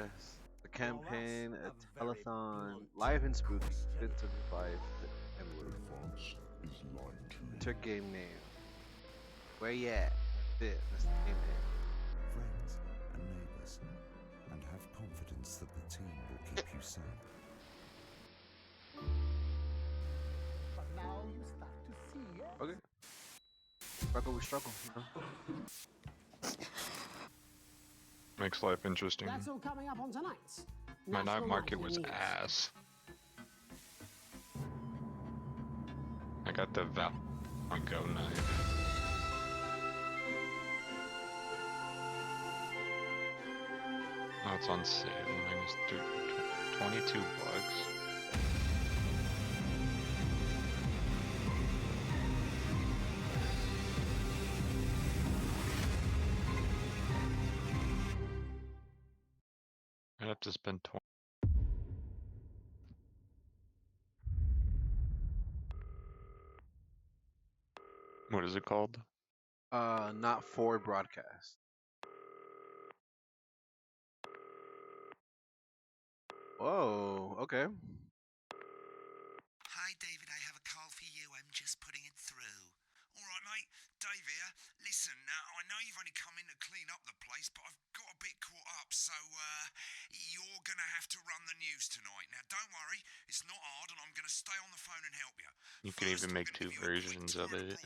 Yes. The campaign, a telethon, live and spooky, fit 75, Emerald. Advance is line 2. Enter game name. Where you at? That's the game name. Friends and neighbours, and have confidence that the team will keep you safe. But now you start to see it. Okay. Struggle, we struggle. You know? Makes life interesting. That's all coming up on tonight's My night National market Nightly was News. ass. I got the Val Go knife. Oh, it's on sale. Minus 22 bucks. I'd have to spend 20. What is it called? Not for broadcast. Whoa, okay. Hi, David, I have a call for you. I'm just putting it through. All right, mate. Dave here. Listen, I know you've only come in to clean up the place, but I've got a bit caught up, so you're going to have to run the news tonight. Now, don't worry. It's not hard, and I'm going to stay on the phone and help you. You can even make two versions of it.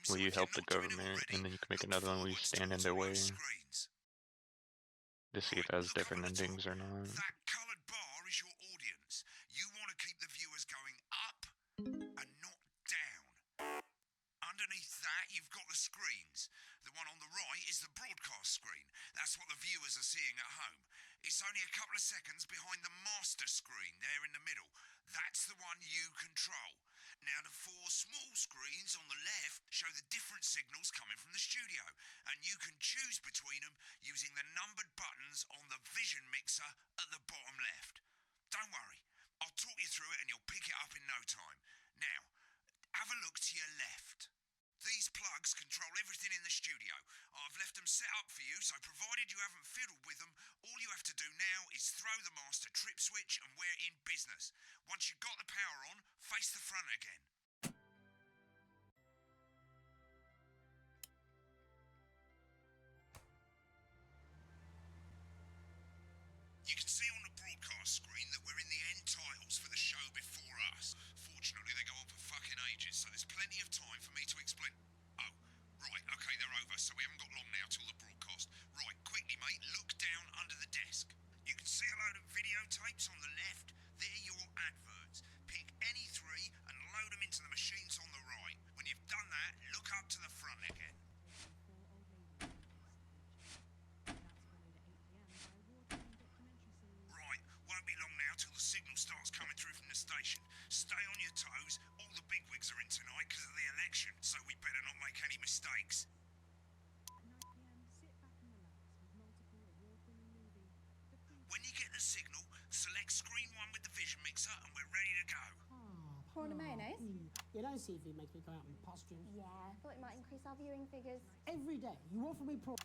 Will you help the government, and then you can make another one where you stand in their way to see if it has different endings or not. That coloured bar is your audience. You want to keep the viewers going up and not down. Underneath that, you've got the screens. The one on the right is the broadcast screen. That's what the viewers are seeing at home. It's only a couple of seconds behind the master screen there in the middle. That's the one you control. Now, the four small screens on the left show the different signals coming from the studio, and you can choose between them using the numbered buttons on the vision mixer at the bottom left. Don't worry, I'll talk you through it and you'll pick it up in no time. Now, have a look to your left. These plugs control everything in the studio. I've left them set up for you, so provided you haven't fiddled with them, all you have to do now is throw the master trip switch and we're in business. Once you've got the power on, face the front again. You can see on the broadcast screen that we're in the end titles for the show before us. Fortunately, they go on for fucking ages, so there's plenty of time for me to explain. Oh, right, okay, they're over, so we haven't got long now till the broadcast. Right, quickly, mate, look down under the desk. You can see a load of videotapes on the left. They're your adverts. Pick any three and load them into the machines on the right. When you've done that, look up to the front again. Right, won't be long now till the signal starts coming through from the station. Stay on your toes. All the bigwigs are in tonight because of the election, so we better not make any mistakes. When you get the signal, select screen 1 with the vision mixer and we're ready to go. Prawn and mayonnaise? You don't see if it makes me go out in costume. Yeah, I thought it might increase our viewing figures. Every day, you offer me prawn.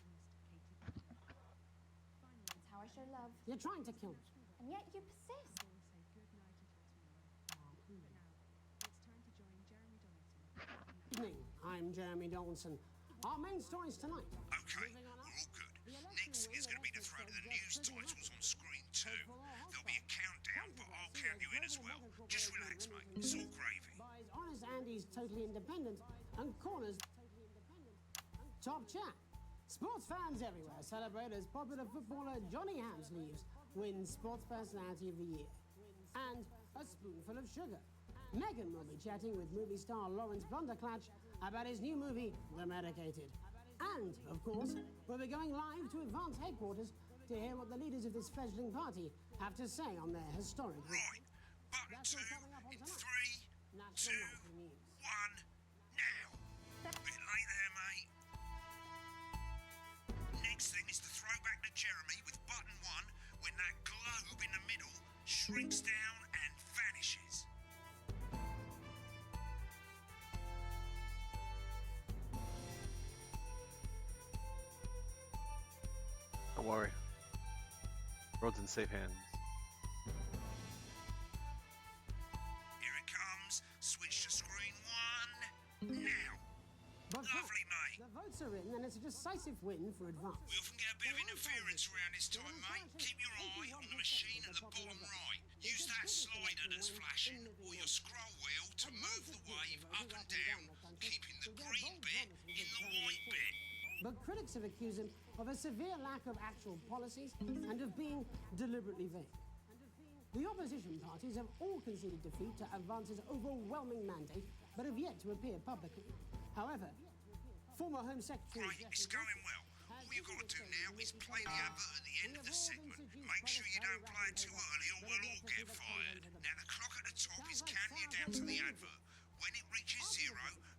That's how I show love. You're trying to kill me. And yet you persist. Evening, I'm Jeremy Donaldson. Our main stories tonight. Okay, we're all good. Next is going to be the throw to the news titles on screen 2. There'll be a countdown, but I'll count you in as well. Just relax, mate. It's all gravy. Buys Honest Andy's Totally Independent and Corner's Totally Independent. Top chat. Sports fans everywhere celebrate as popular footballer Johnny Hamsleeves wins Sports Personality of the Year. And a spoonful of sugar. Megan will be chatting with movie star Lawrence Blunderclatch about his new movie, The Medicated. And, of course, we'll be going live to Advance headquarters to hear what the leaders of this fledgling party have to say on their historic... Right, button 2 in 3, 2, 1, now. Bit late there, mate. Next thing is to throw back to Jeremy with button 1 when that globe in the middle shrinks down and vanishes. Don't worry. World's in safe hands. Here it comes. Switch to screen 1. Now. But Lovely, mate. the votes are in, and it's a decisive win for Advance. We often get a bit of interference around this time, mate. Keep your eye on the machine at the bottom right. Use that slider that's flashing, or your scroll wheel to move the wave up and down, keeping the green bit in the white bit. But critics have accused him of a severe lack of actual policies and of being deliberately vague. The opposition parties have all conceded defeat to Advance's overwhelming mandate, but have yet to appear publicly. However, former Home Secretary... Right, it's going well. All you've got to do now is play the advert at the end of the segment. Make sure you don't play it too early or we'll all get fired. Now the clock at the top is counting you down to the advert. When it reaches 0,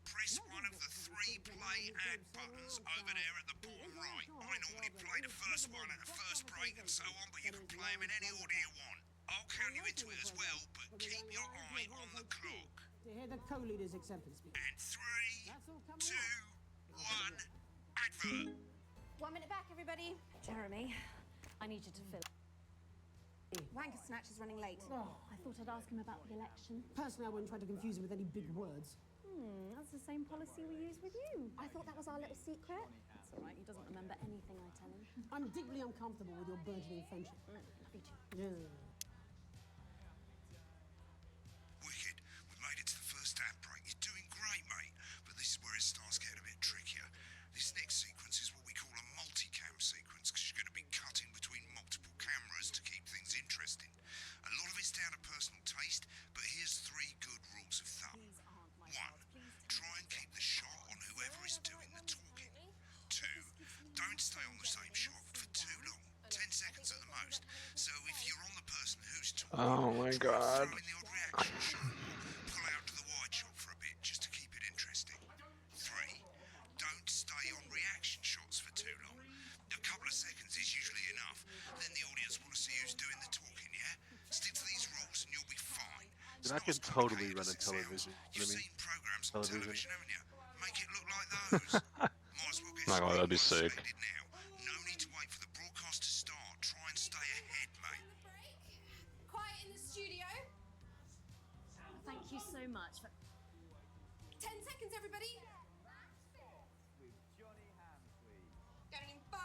press one of the 3 play ad buttons over there at the bottom right. I normally play the first one at the first break and so on, but you can play them in any order you want. I'll count you into it as well, but keep your eye on the clock. To hear the co-leader's acceptance speech. And 3, 2, 1, advert. 1 minute back, everybody. Jeremy, I need you to fill. Wanker Snatch is running late. Oh, I thought I'd ask him about the election. Personally, I wouldn't try to confuse him with any big words. That's the same policy we use with you. I thought that was our little secret. That's all right, he doesn't remember anything I tell him. I'm deeply uncomfortable with your burgeoning friendship. Me too. Yeah. Wicked. We've made it to the first ad break. You're doing great, mate. But this is where it starts getting a bit trickier. This next sequence is what we call a multicam sequence, because you're going to be cutting between multiple cameras to keep things interesting. A lot of it's down to personal taste, but here's 3 good rules of thumb. 1. Try and keep the shot on whoever is doing the talking. 2. Don't stay on the same shot for too long. 10 seconds at the most. So if you're on the person who's talking, Oh my God. throw in the odd reaction shot or pull out to the wide shot for a bit just to keep it interesting. 3. Don't stay on reaction shots for too long. A couple of seconds is usually enough. Then the audience want to see who's doing the talking, yeah? Stick to these rules and you'll be fine. Dude, I can totally run a television. You know You've what I mean? seen programs on Television. television, haven't you? Make it look like those. Might as well get My God, that'd be sick. started now. No need to wait for the broadcast to start. Try and stay ahead, mate. Quiet in the studio. Thank you so much. 10 seconds, everybody. Going in 5,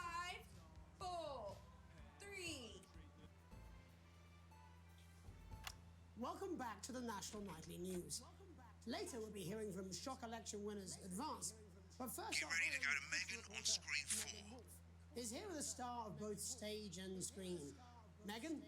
4, 3. Welcome back to the National Nightly News. Later, we'll be hearing from shock election winners Advance. But first, Get ready to go to Megan on screen 4. is here with a star of both stage and screen. Megan?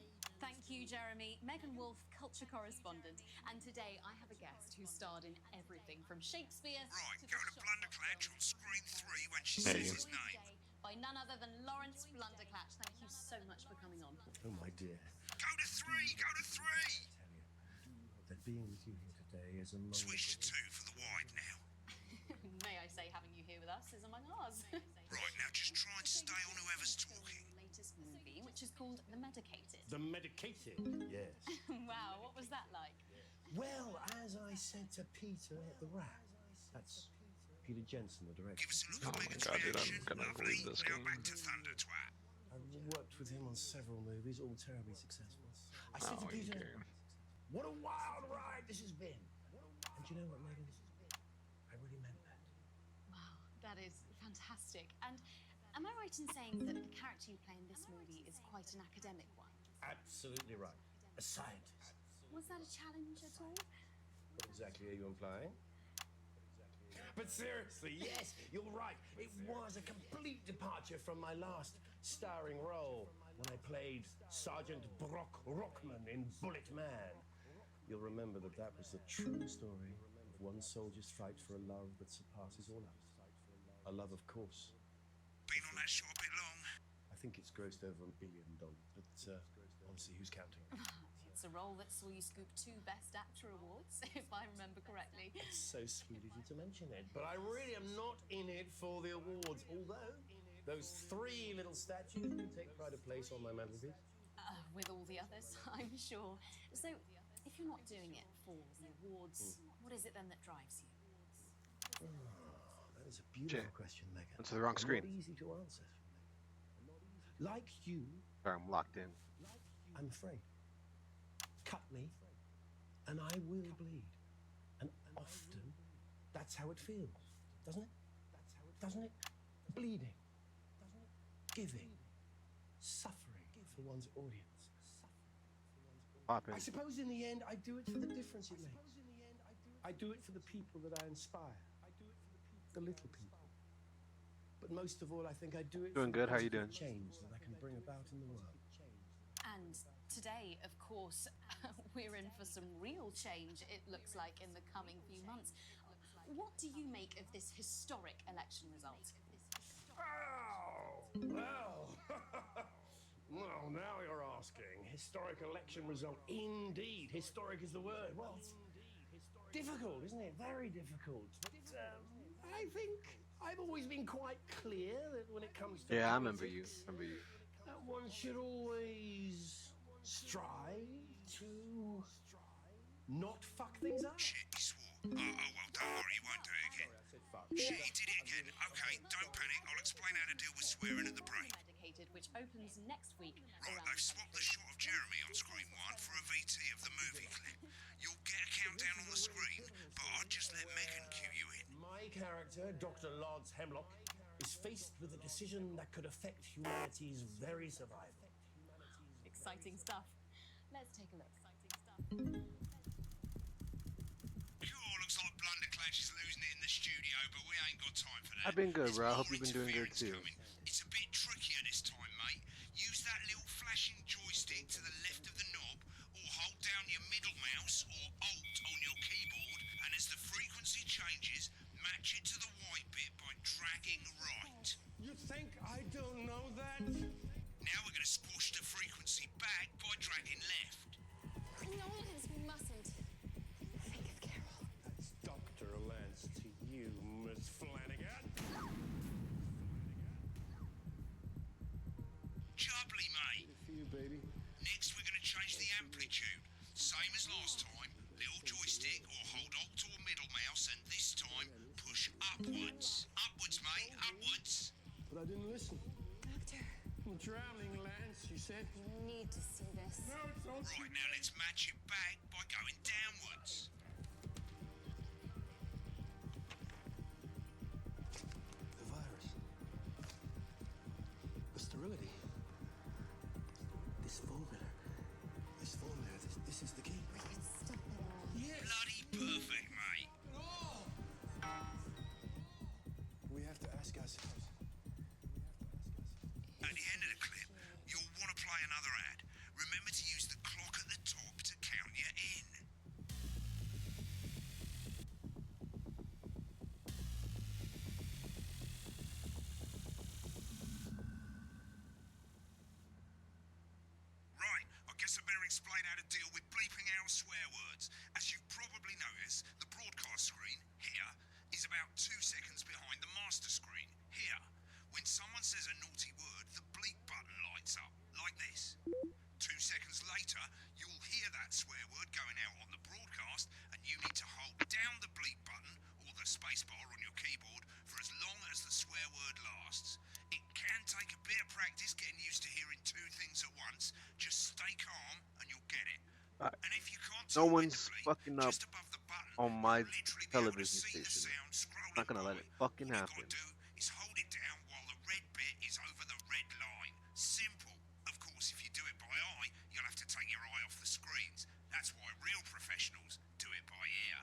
Thank you, Jeremy. Megan Wolf, culture correspondent. And today I have a guest who starred in everything from Shakespeare Right, to go the to shock Blunderclatch on screen 3 when she There says you his Every name. Day by none other than Lawrence Blunderclatch. Thank you so much for coming on. Oh, my dear. Go to 3, go to 3. That being with you here today is a moment. Switch to 2 for the wide now. May I say, having you here with us is among ours. Right, now just try and stay on whoever's talking. Latest movie, which is called The Medicated. The medicated, yes. Wow, what was that like? Well, as I said to Peter at the Rat, that's Peter Jensen, the director. Give us a look Oh at my Megan's God, dude, I'm reaction. gonna Lovely. believe this Now game. back to Thunder Twat. I worked with him on several movies, all terribly successful. I said to Oh, Peter, okay. what a wild ride this has been. And you know what, Megan? I really meant that. Wow, that is fantastic. And am I right in saying that the character you play in this movie is quite an academic one? Absolutely right. A scientist. Was that a challenge at all? What exactly are you implying? But seriously, yes, you're right. It was a complete departure from my last starring role when I played Sergeant Brock Rockman in Bullet Man. You'll remember that that was the true story of one soldier's fight for a love that surpasses all others. A love, of course. Been on that shot a bit long. I think it's grossed over $1 billion, but honestly, who's counting? It's a role that saw you scoop 2 Best Actor awards, if I remember correctly. It's so sweet of you to mention it, but I really am not in it for the awards, although those 3 little statues do take pride of place on my mantelpiece. With all the others, I'm sure. So, if you're not doing it for the awards, what is it then that drives you? That is a beautiful Jay, question, Megan. that's the wrong And screen. Not easy to answer. Like you, Sorry, I'm locked in. I'm afraid. Cut me, and I will bleed. And often, that's how it feels, doesn't it? Doesn't it? Bleeding, giving, suffering for one's audience. Popping. I suppose in the end, I do it for the difference it makes. I do it for the people that I inspire, the little people. But most of all, I think I do it Doing for good. the How you positive doing? change that I can bring about in the world. And today, of course, we're in for some real change, it looks like, in the coming few months. What do you make of this historic election result? Oh, well. Well, now you're asking. Historic election result. Indeed. Historic is the word. Well, it's difficult, isn't it? Very difficult. But I think I've always been quite clear that when it comes to Yeah, I remember you. politics, Remember you. that one should always strive to not fuck things up. Shit, he swore. Oh, well, don't worry, he won't do it again. Sorry, I said fuck. Shit, he did it again. Okay, don't panic. I'll explain how to deal with swearing at the brain. Medicated, which opens next week. Right, they've swapped the shot of Jeremy on screen 1 for a VT of the movie clip. You'll get a countdown on the screen, but I'll just let Megan cue you in. My character, Dr. Lance Hemlock, is faced with a decision that could affect humanity's very survival. Exciting stuff. Let's take a look. Cool, looks like Blunderclash is losing it in the studio, but we ain't got time for that. I've been good, There's bro. I more hope you've been doing good interference too. coming. It's a bit trickier this time, mate. Use that little flashing joystick to the left of the knob, or hold down your middle mouse or Alt on your keyboard, and as the frequency changes, match it to the white bit by dragging right. You think I don't know that? Now we're going to squash the frequency back by dragging left. No, Lance, we mustn't. Think of Carol. That's Dr. Lance to you, Miss Flanagan. Jubbly, mate. Good for you, baby. Next, we're going to change the amplitude. Same as last time. Little joystick or hold Alt or middle mouse, and this time push upwards. Upwards, mate. Upwards. But I didn't listen. Doctor, I'm drowning, Lance, you said. you need to see this. No, it's not. Right, now let's match it back by going downwards. The virus. The sterility. This formula. This is the key. We could stop it all. Yes. Bloody perfect, mate. We have to ask ourselves. At the end of the clip, you'll want to play another ad. Remember to use the clock at the top to count you in. Right, I guess I better explain how to deal with bleeping out swear words. As you've probably noticed, the broadcast screen, here, is about 2 seconds behind the master screen, here. When someone says a naughty word, the bleep button lights up, like this. 2 seconds later, you'll hear that swear word going out on the broadcast, and you need to hold down the bleep button, or the spacebar on your keyboard, for as long as the swear word lasts. It can take a bit of practice getting used to hearing 2 things at once. Just stay calm, and you'll get it. And if you can't No tell when one's to bleep, fucking up just above the button, on my you'll literally be able to television see the station. sound scrolling Not gonna let by. it fucking All happen. you gotta do is hold it down while the red bit is over the red line. Simple. Of course, if you do it by eye, you'll have to take your eye off the screens. That's why real professionals do it by ear.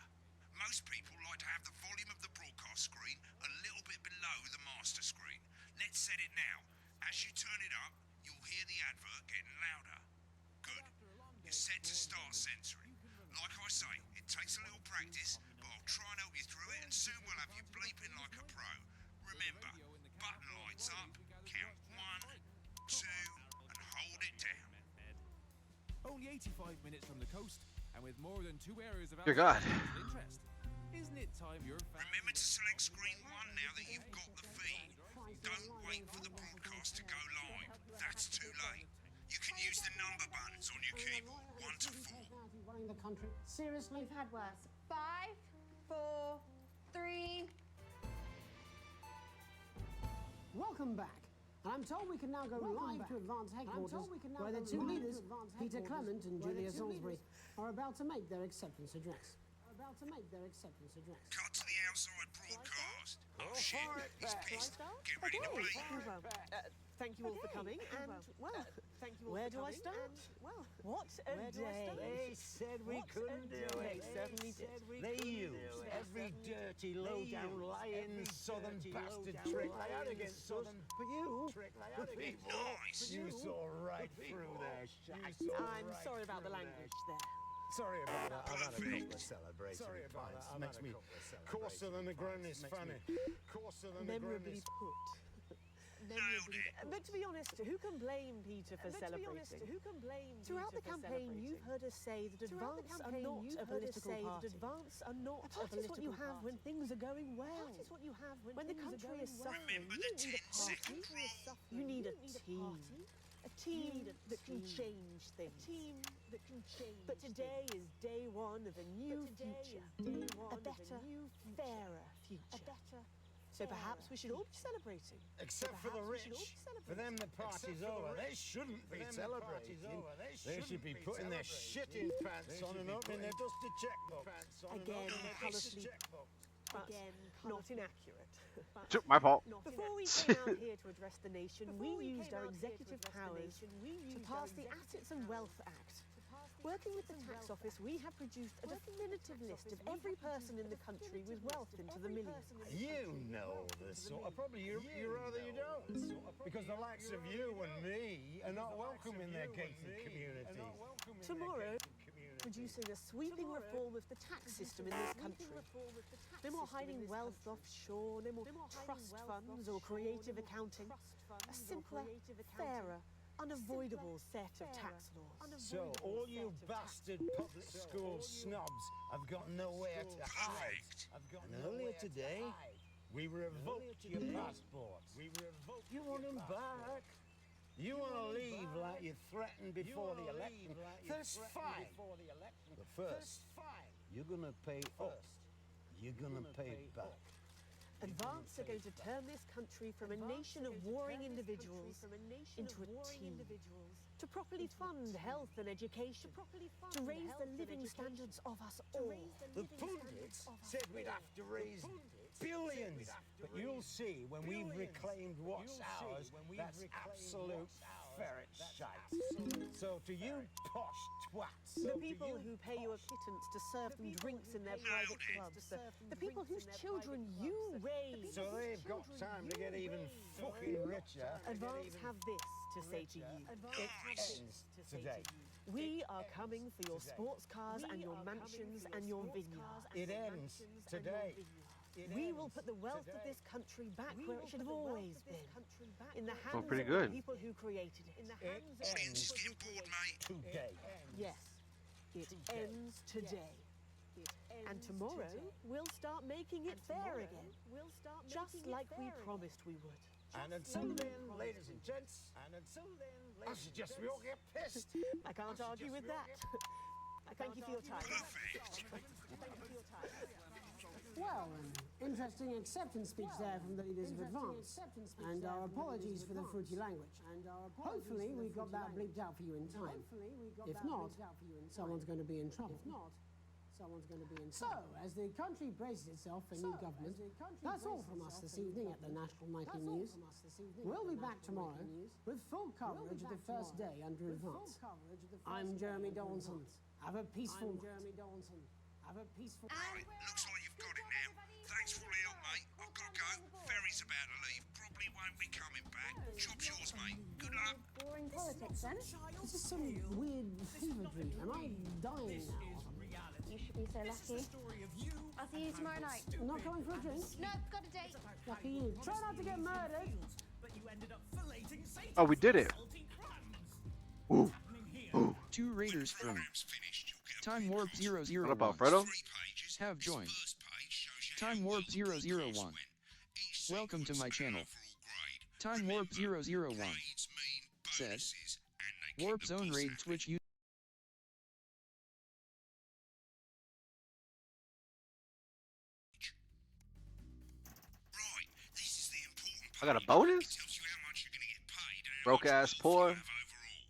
Most people like to have the volume of the broadcast screen a little bit below the master screen. Let's set it now. As you turn it up, you'll hear the advert getting louder. Good. You're set to start censoring. Like I say, it takes a little practice, but I'll try and help you through it, and soon we'll have you bleeping like a pro. Remember, button lights up, count 1, 2, and hold it down. Only 85 minutes from the coast, and with more than 2 areas of Dear God. interest. Isn't it time your Remember to select screen 1 now that you've got the feed. Don't wait for the broadcast to go live. That's too late. You can use the number buttons on your keyboard, 1 to 4. Running the country. Seriously? We've had worse. 5, 4, 3. Welcome back. And I'm told we can now go live to Advanced Headquarters, where the two leaders, Peter Clement and Julia Salisbury, are about to make their acceptance address. Cut to the outside broadcast. Oh shit, he's pissed. Get ready to bleed. Well, thank you all for coming, and well, where do I start? Well, what a day! They said we couldn't do it. They certainly did. They used every dirty, low-down, lying southern bastard trick they had against us. But you, the people, you saw right through their shit. I'm sorry about the language there. Sorry about that. I've had a couple of celebratory pints. Makes me coarser than a granny's fanny. Coarser than a Memorably granny's. put. But to be honest, who can blame Peter for celebrating? Throughout the campaign, you've heard us say that Advance are not a political party. A party is what you have when things are going well. When the country is suffering, you don't need a party. You need a team. A team that can change things. But today is day one of a new future. A better, fairer future. So perhaps we should all be celebrating. Except for the rich. For them, the party's over. They shouldn't be celebrating. They should be putting their shitting pants on and opening their dusty checkbook. Again, colourfully, but not inaccurate. My fault. Before we came out here to address the nation, we used our executive powers to pass the Assets and Wealth Act. Working with the tax office, we have produced a definitive list of every person in the country with wealth into the millions. You know the sort of, probably you rather you don't. Because the likes of you and me are not welcome in their gated communities. Tomorrow, producing a sweeping reform of the tax system in this country. No more hiding wealth offshore, no more trust funds or creative accounting. A simpler, fairer, unavoidable set of tax laws. So all you bastard public school snobs have got nowhere to hide. And earlier today, we revoked your passports. You want them back? You want to leave like you threatened before the election? That's fine. But first, you're going to pay up. You're going to pay back. Advance are going to turn this country from a nation of warring individuals into a team. To properly fund health and education. To raise the living standards of us all. The pundits said we'd have to raise billions. But you'll see when we've reclaimed what's ours, that's absolute ferret shite. So to you posh twats. The people who pay you a pittance to serve them drinks in their private clubs. The people whose children you raise. So they've got time to get even fucking richer. Advance have this to say to you. It ends today. We are coming for your sports cars and your mansions and your vineyards. It ends today. We will put the wealth of this country back where it should have always been. In the hands pretty of good. the people who created it. It ends today. Yes, it ends today. And tomorrow, we'll start making it fair again. Just like we promised we would. And until then, ladies and gents, I suggest we all get pissed. I can't argue with that. I thank you for your time. Well, an interesting acceptance speech there from the leaders of Advance. And our apologies for the fruity language. Hopefully we got that bleeped out for you in time. If not, someone's going to be in trouble. So, as the country braces itself for new government, that's all from us this evening at the National Nightly News. We'll be back tomorrow with full coverage of the first day under Advance. I'm Jeremy Donaldson. Have a peaceful night. Right, looks like you've got it now. Thanks for all the help, mate. I've got to go. Ferry's about to leave. Probably won't be coming back. Job's yours, mate. Good luck. Boring politics, then? This is some weird fever dream. Am I dying now? You should be so lucky. I'll see you tomorrow night. Not going for a drink? No, got a date. Lucky you. Try not to get murdered. Oh, we did it. Ooh. Two raiders from Time Warp 001 What about Fredo? have joined. Time Warp 001. Welcome to my channel. Time Warp 001 said Warp Zone Raid Twitch you. I got a bonus? Broke ass poor,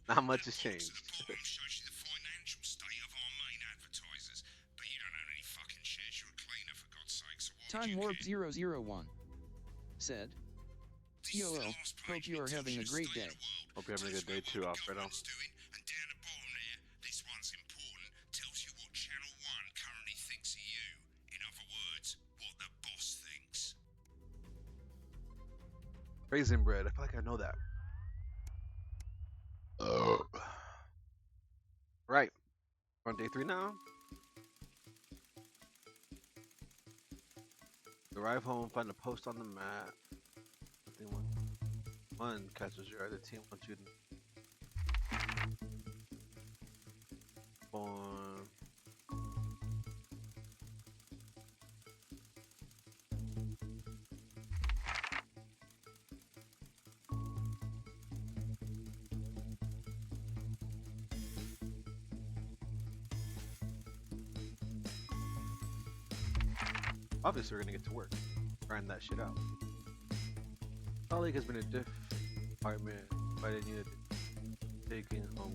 not much has changed. Shows you the financial state of our main advertisers. But you don't own any fucking shares. You're a cleaner, for God's sake. So why Time would Warp you care? 001 said, TOL, hope you are having a great day. Hope you're having a good day too, Alfredo. Doing, and down the bottom there, this one's important. Tells you what Channel 1 currently thinks of you. In other words, what the boss thinks. Raisin bread. I feel like I know that. Right. We're on day 3 now. Arrive home, find a post on the map. One catches your other team wants you to form. Obviously, we're gonna get to work, grind that shit out. Colleague has been a department, but I needed taking home.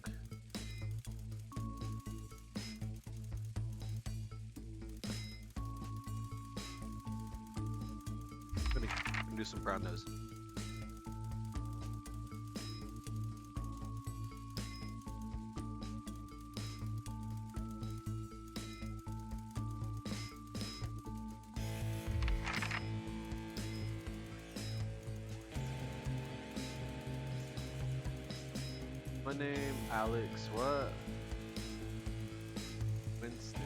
Gonna do some brown nose. My name, Alex, what? Winston.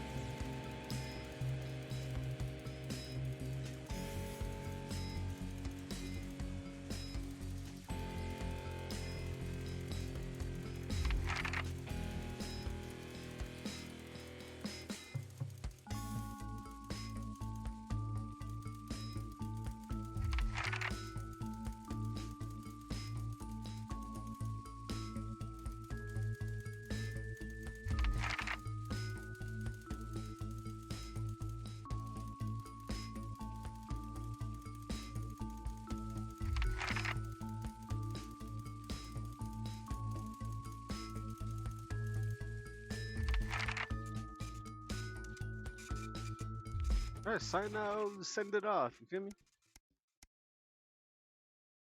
Alright, sign out, send it off. You feel me?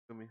Feel me?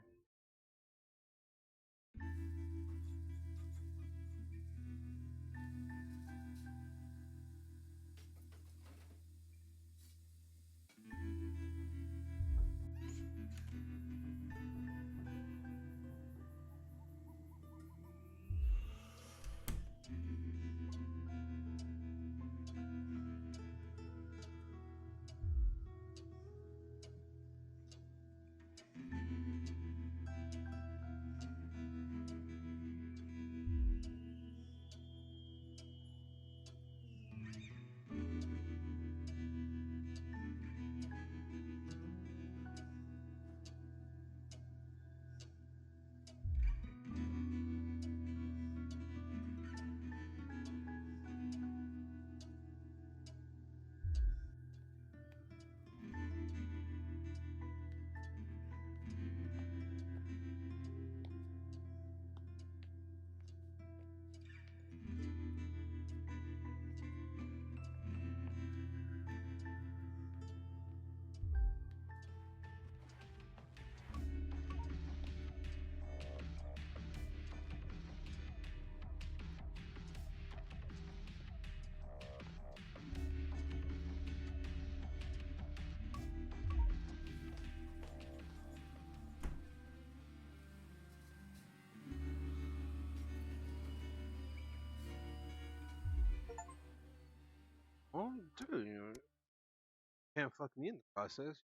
Oh, dude, you can't fuck me in the process.